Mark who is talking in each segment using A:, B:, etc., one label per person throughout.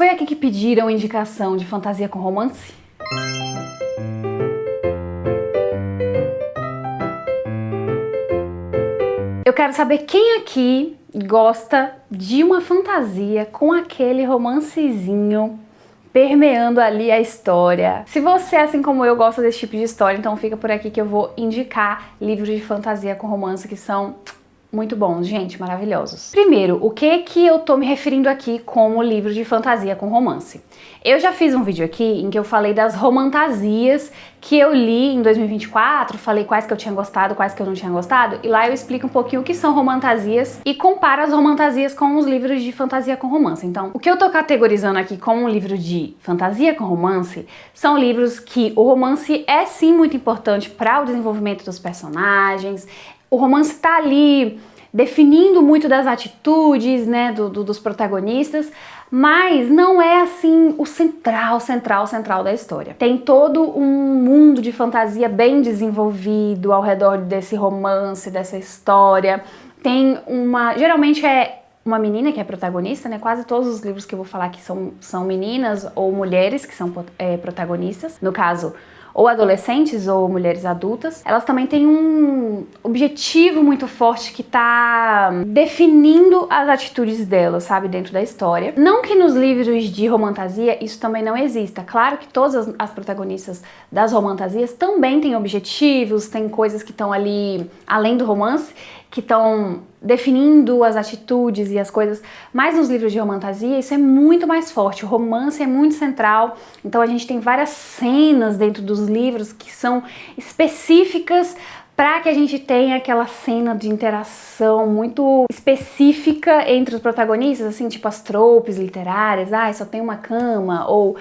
A: Foi aqui que pediram indicação de fantasia com romance? Eu quero saber quem aqui gosta de uma fantasia com aquele romancezinho permeando ali a história. Se você, assim como eu, gosta desse tipo de história, então fica por aqui que eu vou indicar livros de fantasia com romance que são muito bons, gente, maravilhosos. Primeiro, o que eu tô me referindo aqui como livro de fantasia com romance? Eu já fiz um vídeo aqui em que eu falei das romantasias que eu li em 2024, falei quais que eu tinha gostado, quais que eu não tinha gostado, e lá eu explico um pouquinho o que são romantasias e comparo as romantasias com os livros de fantasia com romance. Então, o que eu tô categorizando aqui como um livro de fantasia com romance são livros que o romance é sim muito importante para o desenvolvimento dos personagens. O romance tá ali definindo muito das atitudes, né, dos protagonistas, mas não é assim o central da história. Tem todo um mundo de fantasia bem desenvolvido ao redor desse romance, dessa história. Tem geralmente é uma menina que é protagonista, né? Quase todos os livros que eu vou falar aqui são meninas ou mulheres que são protagonistas. No caso, ou adolescentes ou mulheres adultas, elas também têm um objetivo muito forte que tá definindo as atitudes delas, sabe, dentro da história. Não que nos livros de romantasia isso também não exista. Claro que todas as protagonistas das romantasias também têm objetivos, tem coisas que estão ali além do romance, que estão definindo as atitudes e as coisas, mas nos livros de romantasia isso é muito mais forte, o romance é muito central, então a gente tem várias cenas dentro dos livros que são específicas para que a gente tenha aquela cena de interação muito específica entre os protagonistas, assim, tipo as tropes literárias, só tem uma cama, ou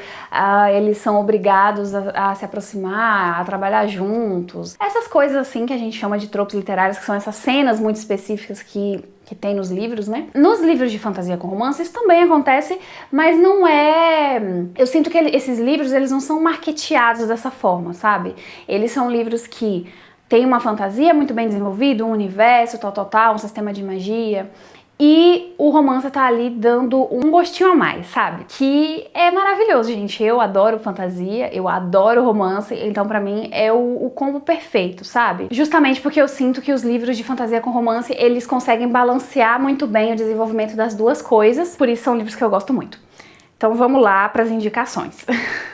A: eles são obrigados a se aproximar, a trabalhar juntos. Essas coisas assim que a gente chama de tropes literárias, que são essas cenas muito específicas que tem nos livros, né? Nos livros de fantasia com romance isso também acontece, mas não é... Eu sinto que esses livros, eles não são marketeados dessa forma, sabe? Eles são livros que tem uma fantasia muito bem desenvolvida, um universo, um sistema de magia. E o romance tá ali dando um gostinho a mais, sabe? Que é maravilhoso, gente. Eu adoro fantasia, eu adoro romance, então pra mim é o combo perfeito, sabe? Justamente porque eu sinto que os livros de fantasia com romance, eles conseguem balancear muito bem o desenvolvimento das duas coisas, por isso são livros que eu gosto muito. Então vamos lá para as indicações.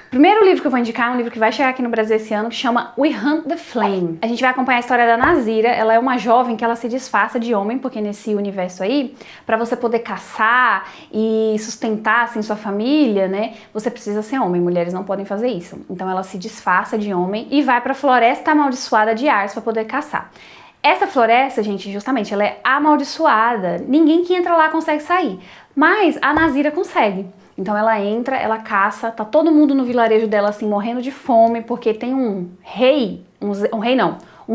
A: O primeiro livro que eu vou indicar é um livro que vai chegar aqui no Brasil esse ano, que chama We Hunt the Flame. A gente vai acompanhar a história da Nazira. Ela é uma jovem que ela se disfarça de homem, porque nesse universo aí, para você poder caçar e sustentar assim sua família, né, você precisa ser homem. Mulheres não podem fazer isso. Então ela se disfarça de homem e vai para a floresta amaldiçoada de Ars para poder caçar. Essa floresta, gente, justamente, ela é amaldiçoada. Ninguém que entra lá consegue sair. Mas a Nazira consegue. Então ela entra, ela caça, tá todo mundo no vilarejo dela assim morrendo de fome porque tem um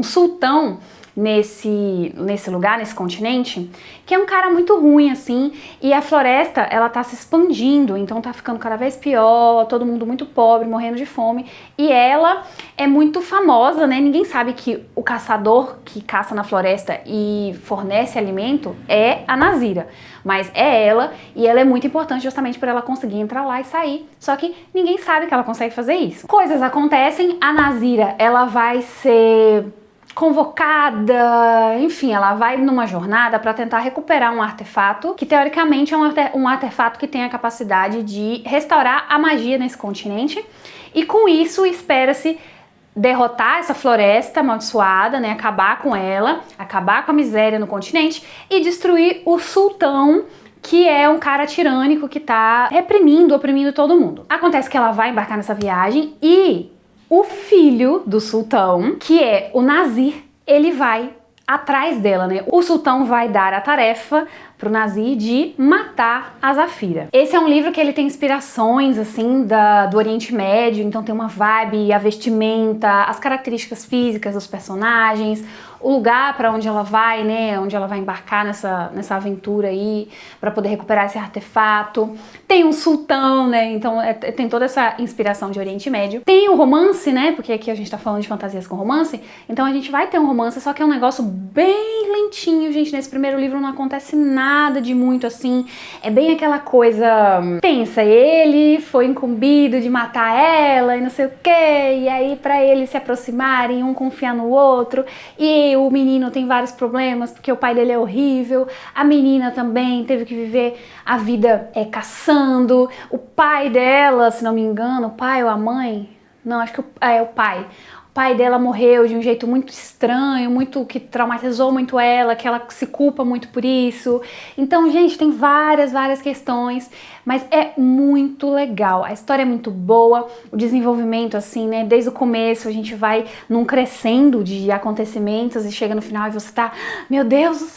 A: sultão nesse lugar, nesse continente, que é um cara muito ruim assim, e a floresta ela tá se expandindo, então tá ficando cada vez pior, todo mundo muito pobre, morrendo de fome, e ela é muito famosa, né? Ninguém sabe que o caçador que caça na floresta e fornece alimento é a Nazira, mas é ela, e ela é muito importante justamente por ela conseguir entrar lá e sair, só que ninguém sabe que ela consegue fazer isso. Coisas acontecem, a Nazira, ela vai ser convocada, enfim, ela vai numa jornada para tentar recuperar um artefato que teoricamente é um artefato que tem a capacidade de restaurar a magia nesse continente, e com isso espera-se derrotar essa floresta amaldiçoada, né, acabar com ela, acabar com a miséria no continente e destruir o sultão, que é um cara tirânico que tá oprimindo todo mundo. Acontece que ela vai embarcar nessa viagem e o filho do sultão, que é o Nazir, ele vai atrás dela, né? O sultão vai dar a tarefa pro Nazir de matar a Zafira. Esse é um livro que ele tem inspirações, assim, do Oriente Médio, então tem uma vibe, a vestimenta, as características físicas dos personagens, o lugar para onde ela vai, né, onde ela vai embarcar nessa aventura aí, para poder recuperar esse artefato. Tem um sultão, né, então tem toda essa inspiração de Oriente Médio. Tem o romance, né, porque aqui a gente tá falando de fantasias com romance, então a gente vai ter um romance, só que é um negócio bem lentinho, gente. Nesse primeiro livro não acontece nada de muito assim, é bem aquela coisa tensa. Ele foi incumbido de matar ela e não sei o que, e aí pra eles se aproximarem, um confiar no outro, e o menino tem vários problemas porque o pai dele é horrível, a menina também teve que viver a vida caçando, o pai dela, se não me engano, o pai ou a mãe, não, acho que é o pai. O pai dela morreu de um jeito muito estranho, muito que traumatizou muito ela, que ela se culpa muito por isso. Então, gente, tem várias questões, mas é muito legal. A história é muito boa, o desenvolvimento, assim, né? Desde o começo a gente vai num crescendo de acontecimentos e chega no final e você tá, meu Deus do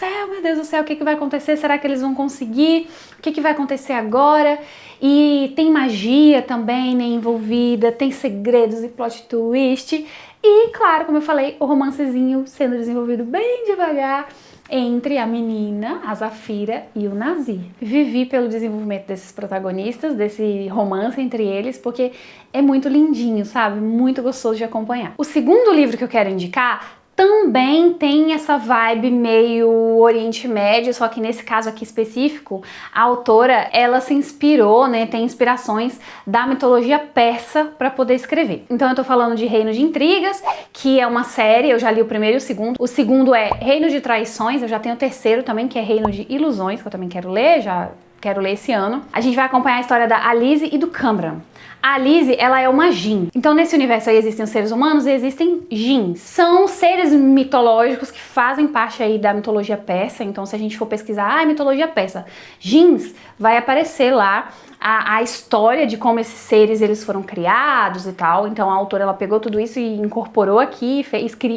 A: céu, o que vai acontecer? Será que eles vão conseguir? O que vai acontecer agora? E tem magia também, né, envolvida, tem segredos e plot twist. E, claro, como eu falei, o romancezinho sendo desenvolvido bem devagar entre a menina, a Zafira, e o Nazir. Vivi pelo desenvolvimento desses protagonistas, desse romance entre eles, porque é muito lindinho, sabe? Muito gostoso de acompanhar. O segundo livro que eu quero indicar também tem essa vibe meio Oriente Médio, só que nesse caso aqui específico, a autora, ela se inspirou, né, tem inspirações da mitologia persa para poder escrever. Então eu tô falando de Reino de Intrigas, que é uma série, eu já li o primeiro e o segundo. O segundo é Reino de Traições, eu já tenho o terceiro também, que é Reino de Ilusões, que eu também quero ler, já quero ler esse ano. A gente vai acompanhar a história da Alize e do Kamran. A Alize, ela é uma Jin. Então, nesse universo aí existem os seres humanos e existem Jins. São seres mitológicos que fazem parte aí da mitologia persa. Então, se a gente for pesquisar, mitologia persa, Jins, vai aparecer lá a história de como esses seres eles foram criados e tal. Então, a autora, ela pegou tudo isso e incorporou aqui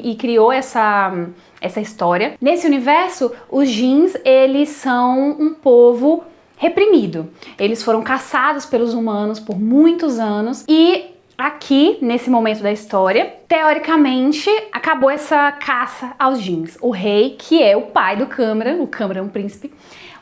A: e criou essa história. Nesse universo, os Jins, eles são um povo reprimido. Eles foram caçados pelos humanos por muitos anos e aqui, nesse momento da história, teoricamente, acabou essa caça aos Jins. O rei, que é o pai do Kamran, o Kamran é um príncipe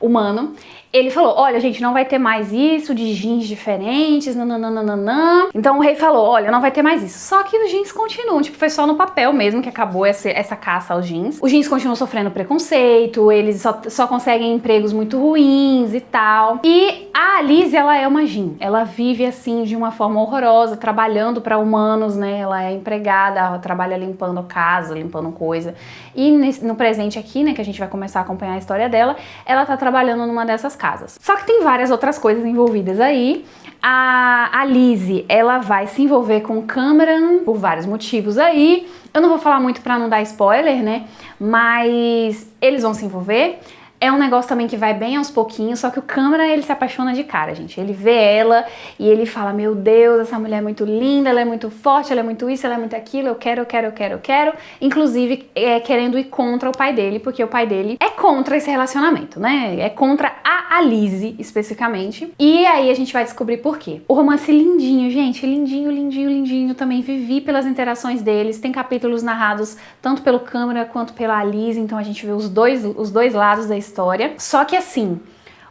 A: humano, ele falou, olha, gente, não vai ter mais isso de Jins diferentes, nananana. Então o rei falou, olha, não vai ter mais isso. Só que os Jins continuam, tipo, foi só no papel mesmo que acabou essa caça aos Jins. Os Jins continuam sofrendo preconceito, eles só conseguem empregos muito ruins e tal. E a Alize, ela é uma Jin. Ela vive, assim, de uma forma horrorosa, trabalhando para humanos, né? Ela é empregada, ela trabalha limpando casa, limpando coisa. E no presente aqui, né, que a gente vai começar a acompanhar a história dela, ela tá trabalhando numa dessas casas. Só que tem várias outras coisas envolvidas aí. A Alize, ela vai se envolver com o Kamran por vários motivos aí. Eu não vou falar muito pra não dar spoiler, né? Mas eles vão se envolver. É um negócio também que vai bem aos pouquinhos, só que o Kamran, ele se apaixona de cara, gente. Ele vê ela e ele fala, meu Deus, essa mulher é muito linda, ela é muito forte, ela é muito isso, ela é muito aquilo, eu quero. Inclusive, querendo ir contra o pai dele, porque o pai dele é contra esse relacionamento, né? É contra a Alize, especificamente. E aí a gente vai descobrir por quê. O romance lindinho, gente, lindinho. Também vivi pelas interações deles. Tem capítulos narrados tanto pelo Kamran quanto pela Alize, então a gente vê os dois lados da história. Só que assim,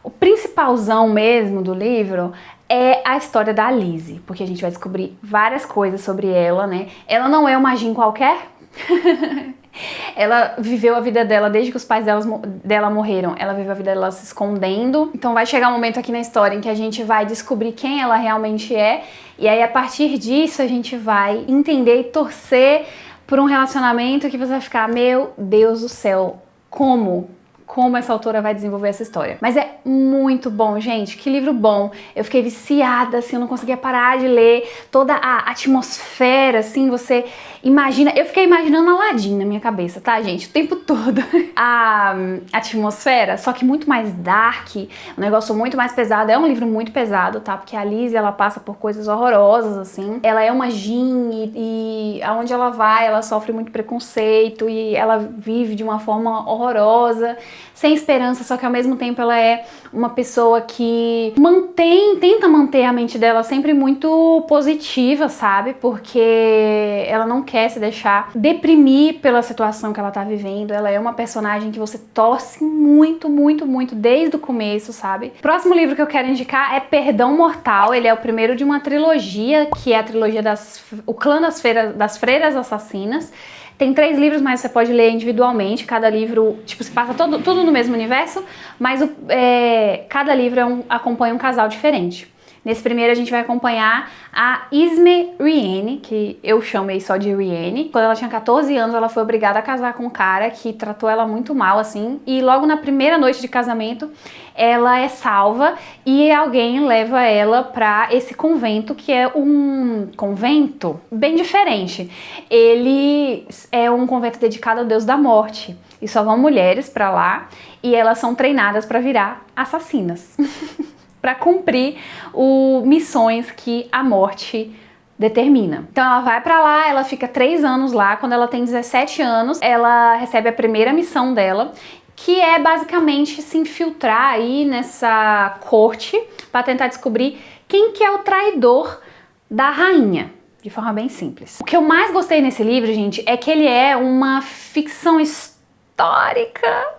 A: o principalzão mesmo do livro é a história da Alize, porque a gente vai descobrir várias coisas sobre ela, né? Ela não é uma Jin qualquer. Ela viveu a vida dela desde que os pais dela morreram. Ela viveu a vida dela se escondendo. Então vai chegar um momento aqui na história em que a gente vai descobrir quem ela realmente é. E aí, a partir disso, a gente vai entender e torcer por um relacionamento que você vai ficar, meu Deus do céu, como essa autora vai desenvolver essa história. Mas é muito bom, gente, que livro bom. Eu fiquei viciada, assim, eu não conseguia parar de ler. Toda a atmosfera, assim, você imagina... Eu fiquei imaginando Aladdin na minha cabeça, tá, gente? O tempo todo. A atmosfera, só que muito mais dark, um negócio muito mais pesado. É um livro muito pesado, tá? Porque a Alize, ela passa por coisas horrorosas, assim. Ela é uma Jin e aonde ela vai, ela sofre muito preconceito e ela vive de uma forma horrorosa. sem esperança, só que ao mesmo tempo ela é uma pessoa que tenta manter a mente dela sempre muito positiva, sabe? Porque ela não quer se deixar deprimir pela situação que ela tá vivendo. Ela é uma personagem que você torce muito, muito, muito desde o começo, sabe? O próximo livro que eu quero indicar é Perdão Mortal. Ele é o primeiro de uma trilogia, que é a trilogia O Clã das Freiras Assassinas. Tem 3 livros, mas você pode ler individualmente. Cada livro, tipo, se passa tudo no mesmo universo, mas cada livro acompanha um casal diferente. Nesse primeiro a gente vai acompanhar a Isme Riene, que eu chamei só de Riene. Quando ela tinha 14 anos, ela foi obrigada a casar com um cara que tratou ela muito mal, assim. E logo na primeira noite de casamento, ela é salva e alguém leva ela pra esse convento, que é um convento bem diferente. Ele é um convento dedicado ao Deus da Morte. E só vão mulheres pra lá e elas são treinadas pra virar assassinas. Para cumprir missões que a morte determina. Então ela vai pra lá, ela fica 3 anos lá. Quando ela tem 17 anos, ela recebe a primeira missão dela, que é basicamente se infiltrar aí nessa corte para tentar descobrir quem que é o traidor da rainha. De forma bem simples. O que eu mais gostei nesse livro, gente, é que ele é uma ficção histórica,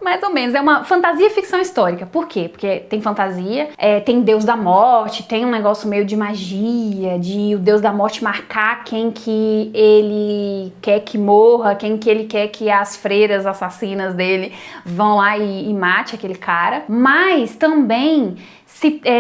A: mais ou menos. É uma fantasia ficção histórica. Por quê? Porque tem fantasia, tem Deus da Morte, tem um negócio meio de magia, de o Deus da Morte marcar quem que ele quer que morra, quem que ele quer que as freiras assassinas dele vão lá e mate aquele cara. Mas também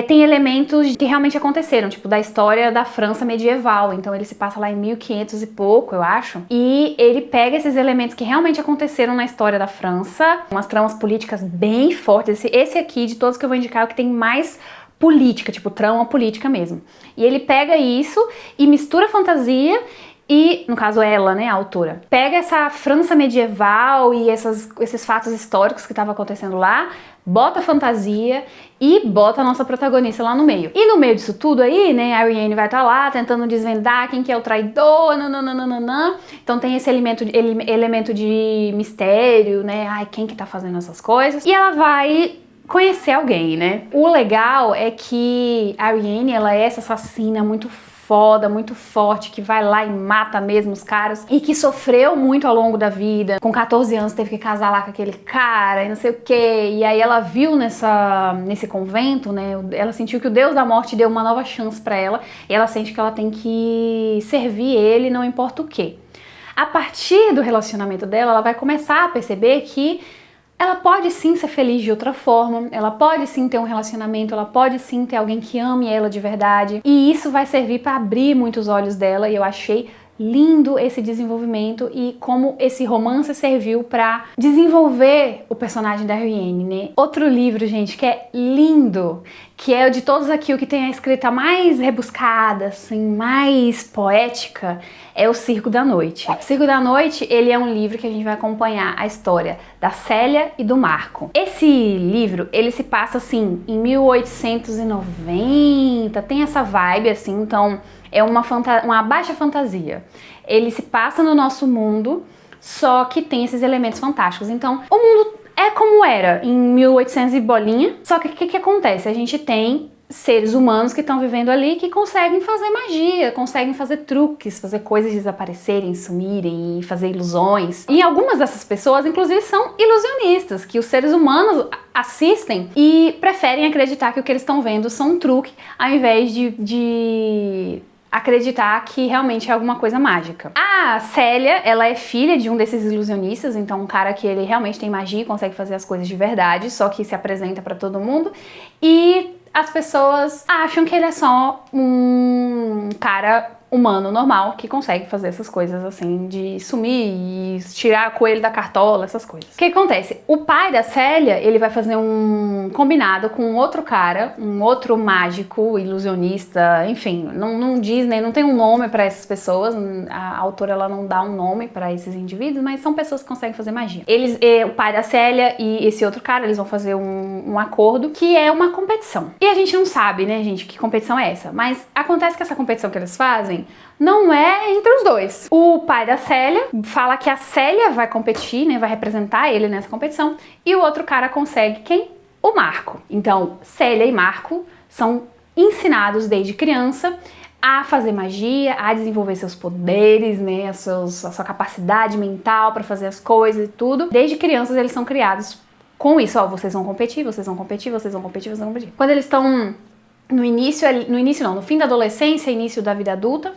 A: tem elementos que realmente aconteceram, tipo da história da França medieval. Então ele se passa lá em 1500 e pouco, eu acho. E ele pega esses elementos que realmente aconteceram na história da França, umas tramas políticas bem fortes. Esse aqui, de todos que eu vou indicar, é o que tem mais política, tipo trama política mesmo. E ele pega isso e mistura fantasia. E, no caso ela, né, a autora, pega essa França medieval e esses fatos históricos que estavam acontecendo lá, bota fantasia e bota a nossa protagonista lá no meio. E no meio disso tudo aí, né, a Riene vai estar lá tentando desvendar quem que é o traidor, nananana. Então tem esse elemento de mistério, né, ai, quem que tá fazendo essas coisas. E ela vai conhecer alguém, né. O legal é que a Riene, ela é essa assassina muito foda, muito forte, que vai lá e mata mesmo os caras e que sofreu muito ao longo da vida. Com 14 anos teve que casar lá com aquele cara e não sei o que. E aí ela viu nesse convento, né? Ela sentiu que o Deus da Morte deu uma nova chance pra ela e ela sente que ela tem que servir ele, não importa o que. A partir do relacionamento dela, ela vai começar a perceber que ela pode sim ser feliz de outra forma, ela pode sim ter um relacionamento, ela pode sim ter alguém que ame ela de verdade. E isso vai servir para abrir muitos olhos dela, e eu achei lindo esse desenvolvimento e como esse romance serviu para desenvolver o personagem da Riene, né? Outro livro, gente, que é lindo, que é o de todos aqui, o que tem a escrita mais rebuscada, assim, mais poética, é O Circo da Noite. O Circo da Noite, ele é um livro que a gente vai acompanhar a história da Célia e do Marco. Esse livro, ele se passa, assim, em 1890, tem essa vibe, assim, então é uma baixa fantasia. Ele se passa no nosso mundo, só que tem esses elementos fantásticos. Então, o mundo é como era em 1800 e bolinha, só que o que acontece? A gente tem seres humanos que estão vivendo ali que conseguem fazer magia, conseguem fazer truques, fazer coisas desaparecerem, sumirem e fazer ilusões. E algumas dessas pessoas, inclusive, são ilusionistas, que os seres humanos assistem e preferem acreditar que o que eles estão vendo são um truque, ao invés de acreditar que realmente é alguma coisa mágica. A Célia, ela é filha de um desses ilusionistas, então um cara que ele realmente tem magia e consegue fazer as coisas de verdade, só que se apresenta pra todo mundo, e as pessoas acham que ele é só um cara humano normal que consegue fazer essas coisas assim, de sumir e tirar coelho da cartola, essas coisas. O que acontece? O pai da Célia, ele vai fazer um combinado com outro cara, um outro mágico, ilusionista, enfim, não diz, né, não tem um nome para essas pessoas, a autora ela não dá um nome para esses indivíduos, mas são pessoas que conseguem fazer magia. O pai da Célia e esse outro cara, eles vão fazer um acordo que é uma competição. E a gente não sabe, né, gente, que competição é essa, mas acontece que essa competição que eles fazem Não é entre os dois. O pai da Célia fala que a Célia vai competir, né? Vai representar ele nessa competição. E o outro cara consegue quem? O Marco. Então, Célia e Marco são ensinados desde criança a fazer magia, a desenvolver seus poderes, né? A sua capacidade mental para fazer as coisas e tudo. Desde crianças eles são criados com isso. Ó, vocês vão competir, vocês vão competir, vocês vão competir, vocês vão competir. Quando eles estão no fim da adolescência, início da vida adulta,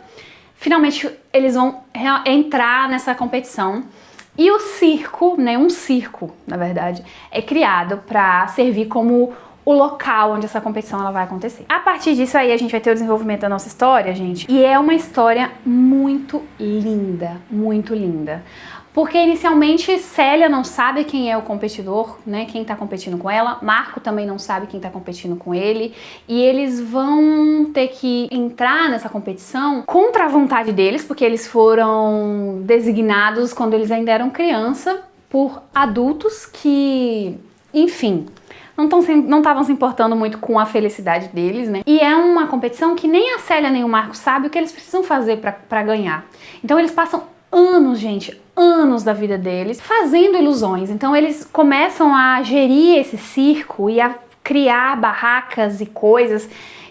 A: finalmente eles vão entrar nessa competição. E o circo, né, um circo, na verdade, é criado para servir como o local onde essa competição ela vai acontecer. A partir disso aí a gente vai ter o desenvolvimento da nossa história, gente. E é uma história muito linda, muito linda. Porque inicialmente Célia não sabe quem é o competidor, né? Quem tá competindo com ela. Marco também não sabe quem tá competindo com ele. E eles vão ter que entrar nessa competição contra a vontade deles, porque eles foram designados quando eles ainda eram criança por adultos que, enfim, não estavam se importando muito com a felicidade deles, né? E é uma competição que nem a Célia nem o Marco sabem o que eles precisam fazer pra ganhar. Então eles passam anos, gente, anos da vida deles fazendo ilusões. Então eles começam a gerir esse circo e a criar barracas e coisas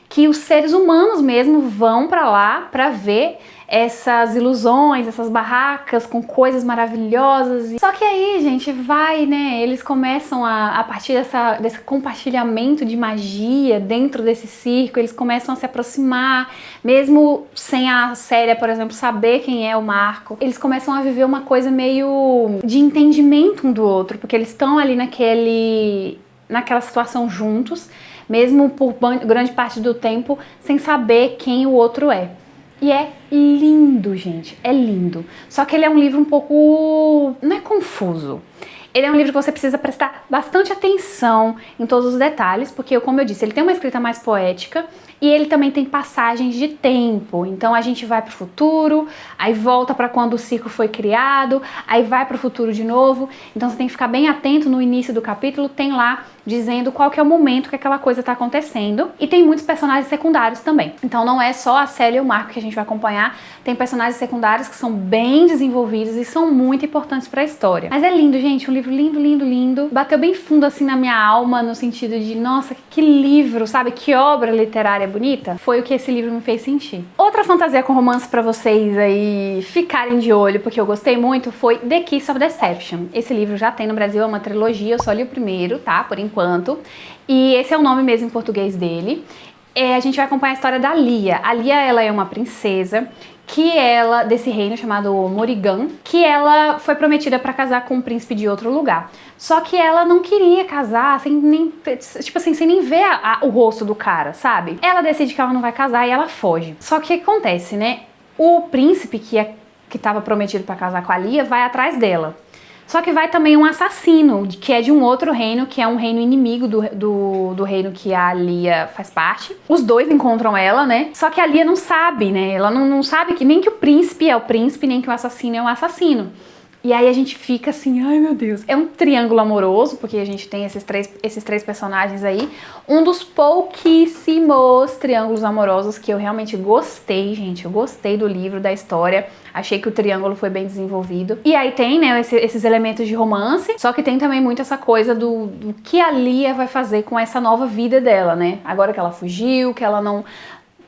A: que os seres humanos mesmo vão pra lá pra ver essas ilusões, essas barracas com coisas maravilhosas. Só que aí, gente, eles começam a partir desse compartilhamento de magia dentro desse circo, eles começam a se aproximar, mesmo sem a Célia, por exemplo, saber quem é o Marco. Eles começam a viver uma coisa meio de entendimento um do outro, porque eles estão ali naquela situação juntos, mesmo por grande parte do tempo, sem saber quem o outro é. E é lindo, gente, é lindo. Só que ele é um livro um pouco... não é confuso. Ele é um livro que você precisa prestar bastante atenção em todos os detalhes, porque, como eu disse, ele tem uma escrita mais poética e ele também tem passagens de tempo. Então a gente vai pro futuro, aí volta para quando o circo foi criado, aí vai pro futuro de novo. Então você tem que ficar bem atento. No início do capítulo tem lá dizendo qual que é o momento que aquela coisa tá acontecendo. E tem muitos personagens secundários também. Então não é só a Célia e o Marco que a gente vai acompanhar. Tem personagens secundários que são bem desenvolvidos e são muito importantes para a história. Mas é lindo, gente, um livro lindo, lindo, lindo. Bateu bem fundo assim na minha alma, no sentido de, nossa, que livro, sabe? Que obra literária bonita. Foi o que esse livro me fez sentir. Outra fantasia com romance para vocês aí ficarem de olho, porque eu gostei muito, foi The Kiss of Deception. Esse livro já tem no Brasil, é uma trilogia, eu só li o primeiro, tá? Por enquanto. E esse é o nome mesmo em português dele. A gente vai acompanhar a história da Lia. A Lia, ela é uma princesa desse reino chamado Morrigan, que ela foi prometida para casar com um príncipe de outro lugar. Só que ela não queria casar sem nem ver o rosto do cara, sabe? Ela decide que ela não vai casar e ela foge. Só que o que acontece, né? O príncipe que estava prometido para casar com a Lia vai atrás dela. Só que vai também um assassino, que é de um outro reino, que é um reino inimigo do reino que a Lia faz parte. Os dois encontram ela, né? Só que a Lia não sabe, né? Ela não sabe que nem que o príncipe é o príncipe, nem que o assassino é o assassino. E aí a gente fica assim, ai meu Deus. É um triângulo amoroso, porque a gente tem esses três personagens aí. Um dos pouquíssimos triângulos amorosos que eu realmente gostei, gente. Eu gostei do livro, da história. Achei que o triângulo foi bem desenvolvido. E aí tem, né, esses elementos de romance. Só que tem também muito essa coisa do que a Lia vai fazer com essa nova vida dela, né? Agora que ela fugiu, que ela não...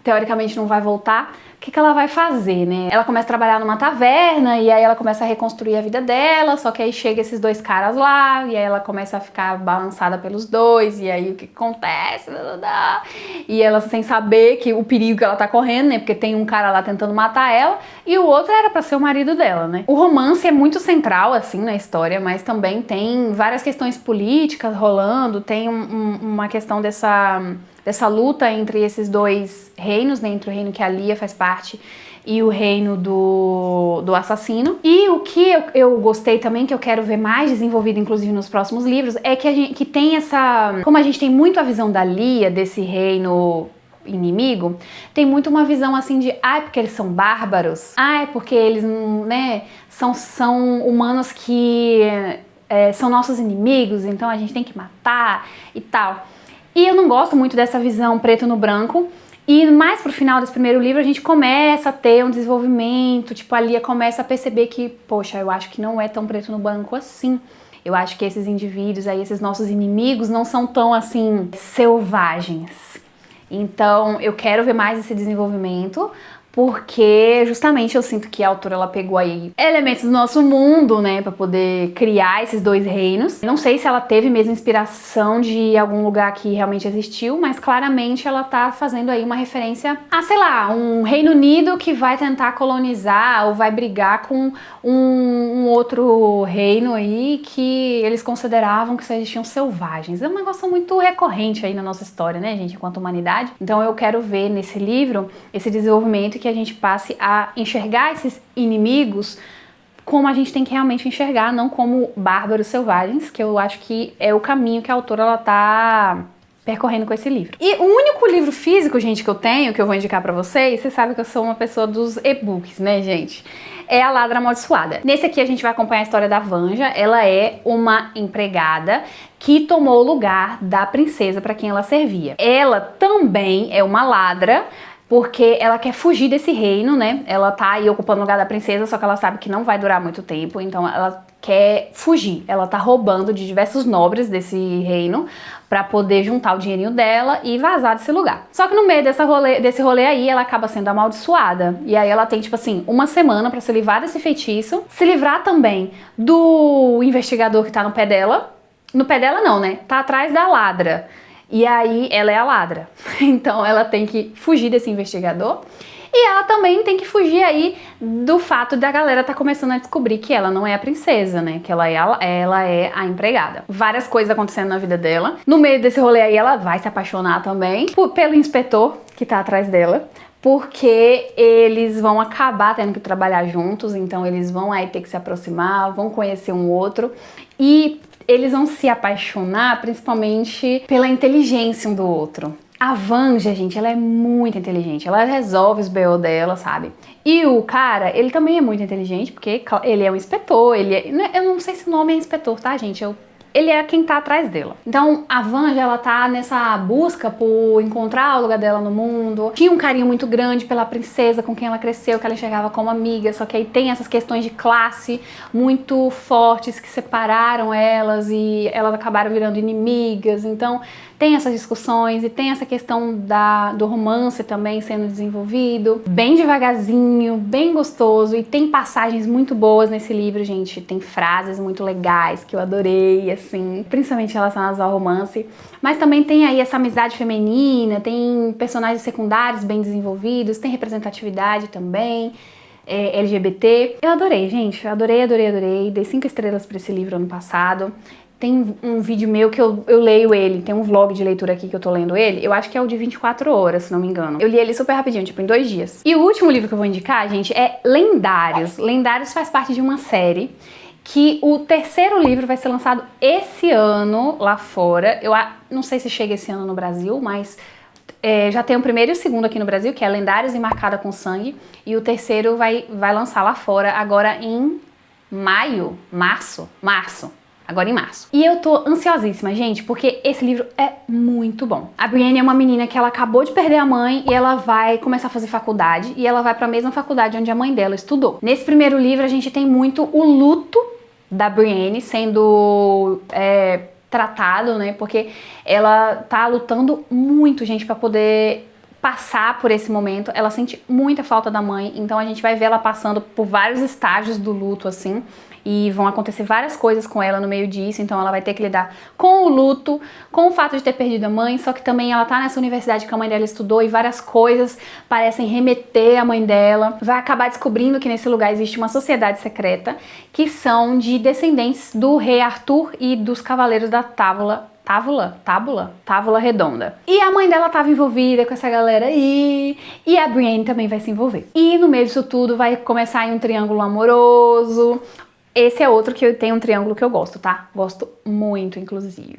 A: teoricamente não vai voltar, o que ela vai fazer, né? Ela começa a trabalhar numa taverna e aí ela começa a reconstruir a vida dela, só que aí chega esses dois caras lá e aí ela começa a ficar balançada pelos dois e aí o que acontece? E ela sem saber que o perigo que ela tá correndo, né? Porque tem um cara lá tentando matar ela e o outro era pra ser o marido dela, né? O romance é muito central, assim, na história, mas também tem várias questões políticas rolando, tem uma questão dessa luta entre esses dois reinos, né, entre o reino que a Lia faz parte e o reino do assassino. E o que eu gostei também, que eu quero ver mais desenvolvido, inclusive nos próximos livros, é que tem essa... como a gente tem muito a visão da Lia, desse reino inimigo, tem muito uma visão assim de, porque eles são bárbaros, porque eles, né, são humanos que são nossos inimigos, então a gente tem que matar e tal. E eu não gosto muito dessa visão preto no branco. E mais pro final desse primeiro livro a gente começa a ter um desenvolvimento, tipo, a Lia começa a perceber que, poxa, eu acho que não é tão preto no branco assim. Eu acho que esses indivíduos aí, esses nossos inimigos, não são tão, assim, selvagens. Então, eu quero ver mais esse desenvolvimento, porque justamente eu sinto que a autora ela pegou aí elementos do nosso mundo, né, pra poder criar esses dois reinos. Não sei se ela teve mesmo inspiração de algum lugar que realmente existiu, mas claramente ela tá fazendo aí uma referência a, sei lá, um Reino Unido que vai tentar colonizar ou vai brigar com um outro reino aí que eles consideravam que só existiam selvagens. É um negócio muito recorrente aí na nossa história, né, gente, enquanto humanidade. Então eu quero ver nesse livro esse desenvolvimento, que a gente passe a enxergar esses inimigos como a gente tem que realmente enxergar, não como bárbaros selvagens, que eu acho que é o caminho que a autora ela tá percorrendo com esse livro. E o único livro físico, gente, que eu tenho, que eu vou indicar pra vocês sabem que eu sou uma pessoa dos e-books, né, gente? É A Ladra Amaldiçoada. Nesse aqui a gente vai acompanhar a história da Vanja. Ela é uma empregada que tomou o lugar da princesa para quem ela servia. Ela também é uma ladra, porque ela quer fugir desse reino, né? Ela tá aí ocupando o lugar da princesa, só que ela sabe que não vai durar muito tempo, então ela quer fugir. Ela tá roubando de diversos nobres desse reino pra poder juntar o dinheirinho dela e vazar desse lugar. Só que no meio desse rolê aí, ela acaba sendo amaldiçoada. E aí ela tem, tipo assim, uma semana pra se livrar desse feitiço, se livrar também do investigador que tá no pé dela. No pé dela não, né? Tá atrás da ladra. E aí ela é a ladra, então ela tem que fugir desse investigador e ela também tem que fugir aí do fato da galera tá começando a descobrir que ela não é a princesa, né, que ela é a empregada. Várias coisas acontecendo na vida dela. No meio desse rolê aí ela vai se apaixonar também pelo inspetor que tá atrás dela, porque eles vão acabar tendo que trabalhar juntos, então eles vão aí ter que se aproximar, vão conhecer um outro e eles vão se apaixonar principalmente pela inteligência um do outro. A Vanja, gente, ela é muito inteligente, ela resolve os BO dela, sabe? E o cara, ele também é muito inteligente, porque ele é um inspetor, eu não sei se o nome é inspetor, tá, gente? Ele é quem tá atrás dela. Então, a Vanja, ela tá nessa busca por encontrar o lugar dela no mundo. Tinha um carinho muito grande pela princesa com quem ela cresceu, que ela enxergava como amiga, só que aí tem essas questões de classe muito fortes que separaram elas e elas acabaram virando inimigas. Então, tem essas discussões e tem essa questão do romance também sendo desenvolvido. Bem devagarzinho, bem gostoso, e tem passagens muito boas nesse livro, gente. Tem frases muito legais que eu adorei, assim, principalmente relacionadas ao romance. Mas também tem aí essa amizade feminina, tem personagens secundários bem desenvolvidos, tem representatividade também. LGBT. Eu adorei, gente. Adorei. Dei 5 estrelas pra esse livro ano passado. Tem um vídeo meu que eu leio ele, tem um vlog de leitura aqui que eu tô lendo ele, eu acho que é o de 24 horas, se não me engano. Eu li ele super rapidinho, tipo em 2 dias. E o último livro que eu vou indicar, gente, é Lendários. Lendários faz parte de uma série que o 3º livro vai ser lançado esse ano lá fora. Eu não sei se chega esse ano no Brasil, mas já tem o 1º e o 2º aqui no Brasil, que é Lendários e Marcada com Sangue. E o 3º vai lançar lá fora agora em março. Agora em março. E eu tô ansiosíssima, gente, porque esse livro é muito bom. A Brienne é uma menina que ela acabou de perder a mãe e ela vai começar a fazer faculdade, e ela vai pra mesma faculdade onde a mãe dela estudou. Nesse primeiro livro a gente tem muito o luto da Brienne sendo tratado, né, porque ela tá lutando muito, gente, pra poder passar por esse momento. Ela sente muita falta da mãe, então a gente vai ver ela passando por vários estágios do luto, assim, e vão acontecer várias coisas com ela no meio disso, então ela vai ter que lidar com o luto, com o fato de ter perdido a mãe, só que também ela tá nessa universidade que a mãe dela estudou e várias coisas parecem remeter à mãe dela. Vai acabar descobrindo que nesse lugar existe uma sociedade secreta que são de descendentes do rei Arthur e dos cavaleiros da Távola Redonda. E a mãe dela tava envolvida com essa galera aí, e a Brienne também vai se envolver. E no meio disso tudo vai começar aí um triângulo amoroso. Esse é outro que tem um triângulo que eu gosto, tá? Gosto muito, inclusive.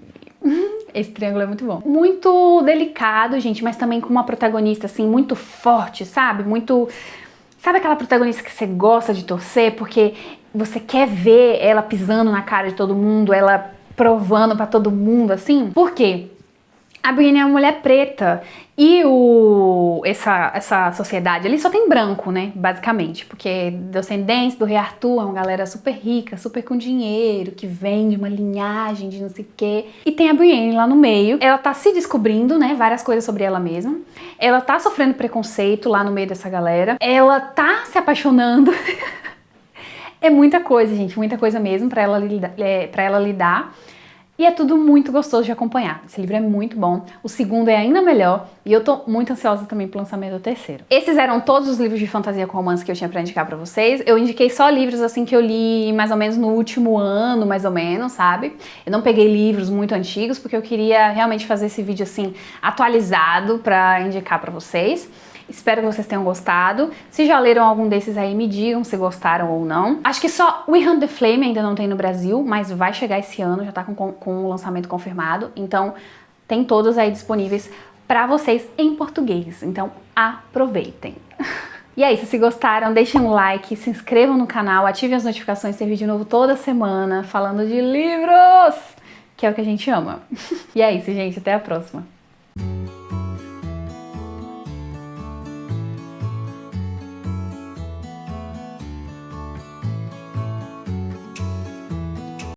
A: Esse triângulo é muito bom. Muito delicado, gente, mas também com uma protagonista, assim, muito forte, sabe? Muito... Sabe aquela protagonista que você gosta de torcer porque você quer ver ela pisando na cara de todo mundo, ela provando pra todo mundo, assim? Por quê? A Brienne é uma mulher preta e essa sociedade ali só tem branco, né, basicamente, porque descendentes do rei Arthur é uma galera super rica, super com dinheiro, que vem de uma linhagem de não sei o quê. E tem a Brienne lá no meio, ela tá se descobrindo, né, várias coisas sobre ela mesma, ela tá sofrendo preconceito lá no meio dessa galera, ela tá se apaixonando. É muita coisa, gente, muita coisa mesmo pra ela lidar. E é tudo muito gostoso de acompanhar. Esse livro é muito bom. O segundo é ainda melhor. E eu tô muito ansiosa também pro lançamento do terceiro. Esses eram todos os livros de fantasia com romance que eu tinha pra indicar pra vocês. Eu indiquei só livros assim que eu li mais ou menos no último ano, mais ou menos, sabe? Eu não peguei livros muito antigos porque eu queria realmente fazer esse vídeo assim atualizado pra indicar pra vocês. Espero que vocês tenham gostado. Se já leram algum desses aí, me digam se gostaram ou não. Acho que só We Hunt the Flame ainda não tem no Brasil, mas vai chegar esse ano, já tá com o lançamento confirmado. Então, tem todos aí disponíveis pra vocês em português. Então, aproveitem. E é isso, se gostaram, deixem um like, se inscrevam no canal, ativem as notificações, tem vídeo novo toda semana falando de livros, que é o que a gente ama. E é isso, gente, até a próxima.